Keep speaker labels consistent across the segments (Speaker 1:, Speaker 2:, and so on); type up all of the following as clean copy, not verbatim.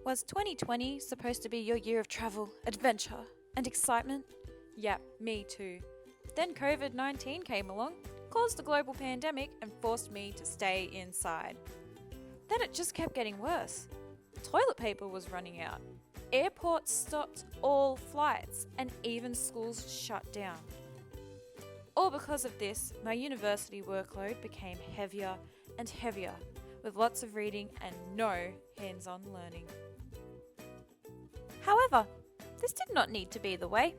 Speaker 1: Was 2020 supposed to be your year of travel, adventure, and excitement? Yep, me too. Then COVID 19 came along, caused a global pandemic, and forced me to stay inside. Then it just kept getting worse. Toilet paper was running out. Airports stopped all flights, and even schools shut down. All because of this, my university workload became heavier and heavier, with lots of reading and no hands-on learning. However, this did not need to be the way.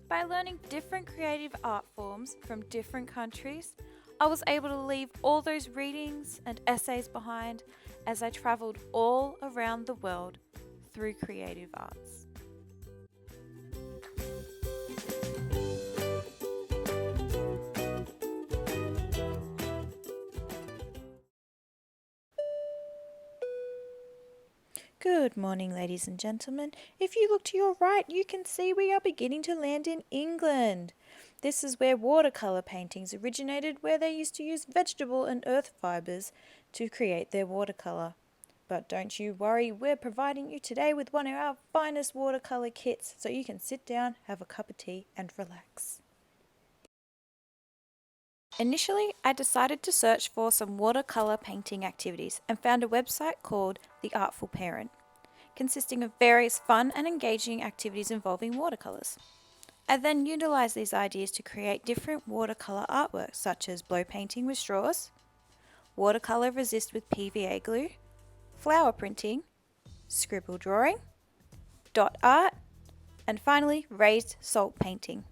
Speaker 1: By learning different creative art forms from different countries, I was able to leave all those readings and essays behind as I travelled all around the world through creative arts. Good morning, ladies and gentlemen. If you look to your right, you can see we are beginning to land in England. This is where watercolour paintings originated, where they used to use vegetable and earth fibres to create their watercolour. But don't you worry, we're providing you today with one of our finest watercolour kits, so you can sit down, have a cup of tea and relax. Initially, I decided to search for some watercolour painting activities and found a website called The Artful Parent, consisting of various fun and engaging activities involving watercolours. I then utilised these ideas to create different watercolour artworks such as blow painting with straws, watercolour resist with PVA glue, flower printing, scribble drawing, dot art, and finally raised salt painting.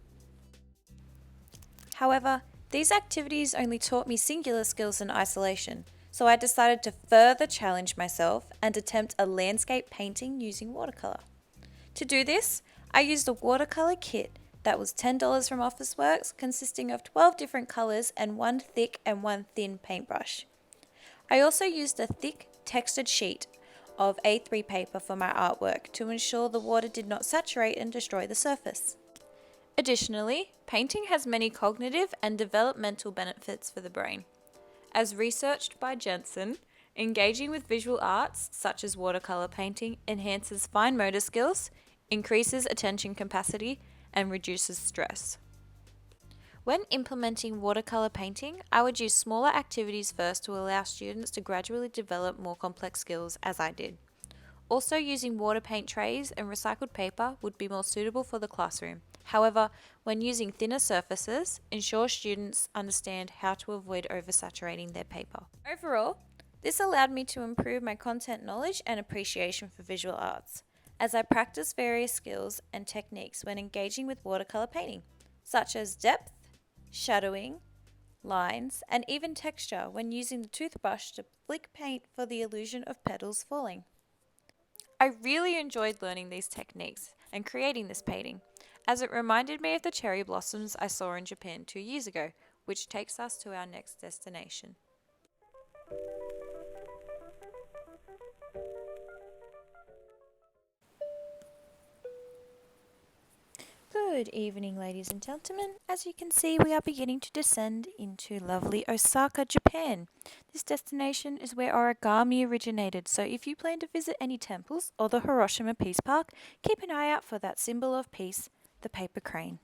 Speaker 1: However, these activities only taught me singular skills in isolation, so I decided to further challenge myself and attempt a landscape painting using watercolour. To do this, I used a watercolour kit that was $10 from Officeworks, consisting of 12 different colours and one thick and one thin paintbrush. I also used a thick textured sheet of A3 paper for my artwork to ensure the water did not saturate and destroy the surface. Additionally, painting has many cognitive and developmental benefits for the brain. As researched by Jensen, engaging with visual arts, such as watercolour painting, enhances fine motor skills, increases attention capacity, and reduces stress. When implementing watercolour painting, I would use smaller activities first to allow students to gradually develop more complex skills, as I did. Also, using water paint trays and recycled paper would be more suitable for the classroom. However, when using thinner surfaces, ensure students understand how to avoid oversaturating their paper. Overall, this allowed me to improve my content knowledge and appreciation for visual arts, as I practiced various skills and techniques when engaging with watercolour painting, such as depth, shadowing, lines, and even texture when using the toothbrush to flick paint for the illusion of petals falling. I really enjoyed learning these techniques and creating this painting, as it reminded me of the cherry blossoms I saw in Japan 2 years ago, which takes us to our next destination. Good evening, ladies and gentlemen. As you can see, we are beginning to descend into lovely Osaka, Japan. This destination is where origami originated, so if you plan to visit any temples or the Hiroshima Peace Park, keep an eye out for that symbol of peace, the paper crane.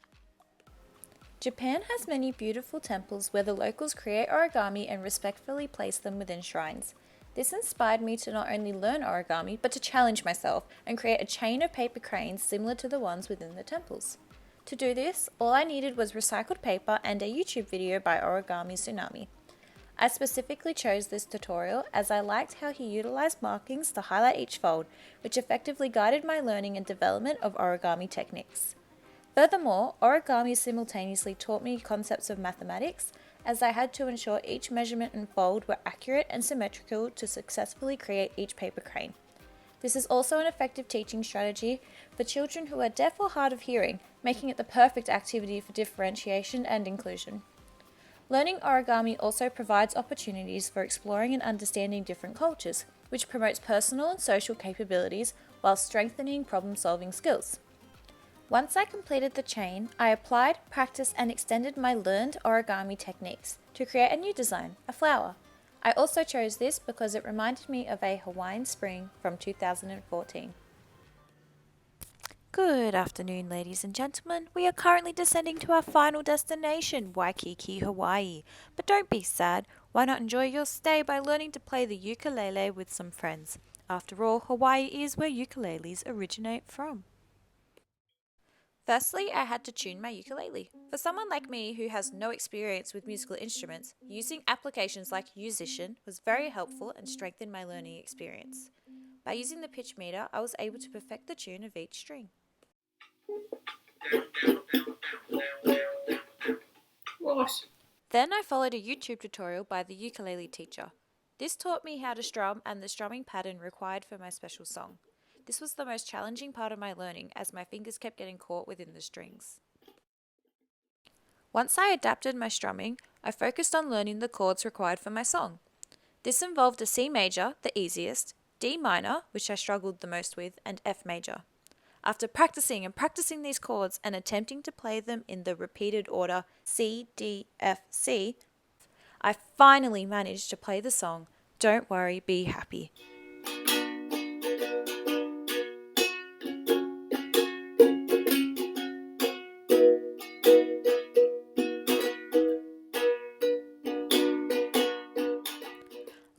Speaker 1: Japan has many beautiful temples where the locals create origami and respectfully place them within shrines. This inspired me to not only learn origami, but to challenge myself and create a chain of paper cranes similar to the ones within the temples. To do this, all I needed was recycled paper and a YouTube video by Origami Tsunami. I specifically chose this tutorial as I liked how he utilized markings to highlight each fold, which effectively guided my learning and development of origami techniques. Furthermore, origami simultaneously taught me concepts of mathematics, as I had to ensure each measurement and fold were accurate and symmetrical to successfully create each paper crane. This is also an effective teaching strategy for children who are deaf or hard of hearing, making it the perfect activity for differentiation and inclusion. Learning origami also provides opportunities for exploring and understanding different cultures, which promotes personal and social capabilities while strengthening problem-solving skills. Once I completed the chain, I applied, practiced, and extended my learned origami techniques to create a new design, a flower. I also chose this because it reminded me of a Hawaiian spring from 2014. Good afternoon, ladies and gentlemen. We are currently descending to our final destination, Waikiki, Hawaii. But don't be sad. Why not enjoy your stay by learning to play the ukulele with some friends? After all, Hawaii is where ukuleles originate from. Firstly, I had to tune my ukulele. For someone like me who has no experience with musical instruments, using applications like Musician was very helpful and strengthened my learning experience. By using the pitch meter, I was able to perfect the tune of each string.
Speaker 2: What?
Speaker 1: Then I followed a YouTube tutorial by the ukulele teacher. This taught me how to strum and the strumming pattern required for my special song. This was the most challenging part of my learning as my fingers kept getting caught within the strings. Once I adapted my strumming, I focused on learning the chords required for my song. This involved a C major, the easiest, D minor, which I struggled the most with, and F major. After practicing and practicing these chords and attempting to play them in the repeated order C, D, F, C, I finally managed to play the song Don't Worry, Be Happy.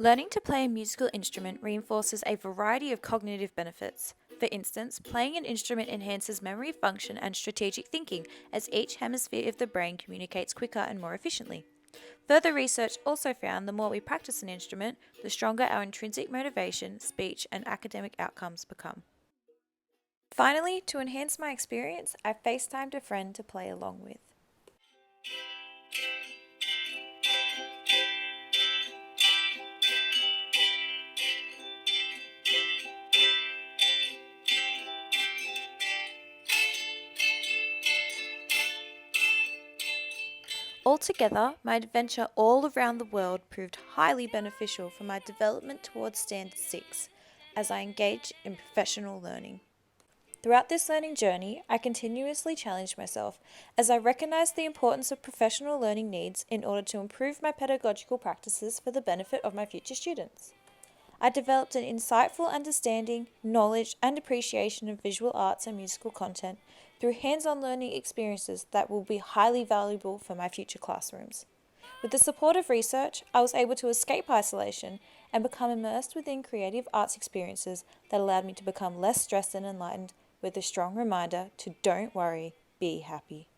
Speaker 1: Learning to play a musical instrument reinforces a variety of cognitive benefits. For instance, playing an instrument enhances memory function and strategic thinking as each hemisphere of the brain communicates quicker and more efficiently. Further research also found the more we practice an instrument, the stronger our intrinsic motivation, speech, and academic outcomes become. Finally, to enhance my experience, I FaceTimed a friend to play along with. Altogether, my adventure all around the world proved highly beneficial for my development towards Standard 6 as I engaged in professional learning. Throughout this learning journey, I continuously challenged myself as I recognized the importance of professional learning needs in order to improve my pedagogical practices for the benefit of my future students. I developed an insightful understanding, knowledge, and appreciation of visual arts and musical content through hands-on learning experiences that will be highly valuable for my future classrooms. With the support of research, I was able to escape isolation and become immersed within creative arts experiences that allowed me to become less stressed and enlightened with a strong reminder to don't worry, be happy.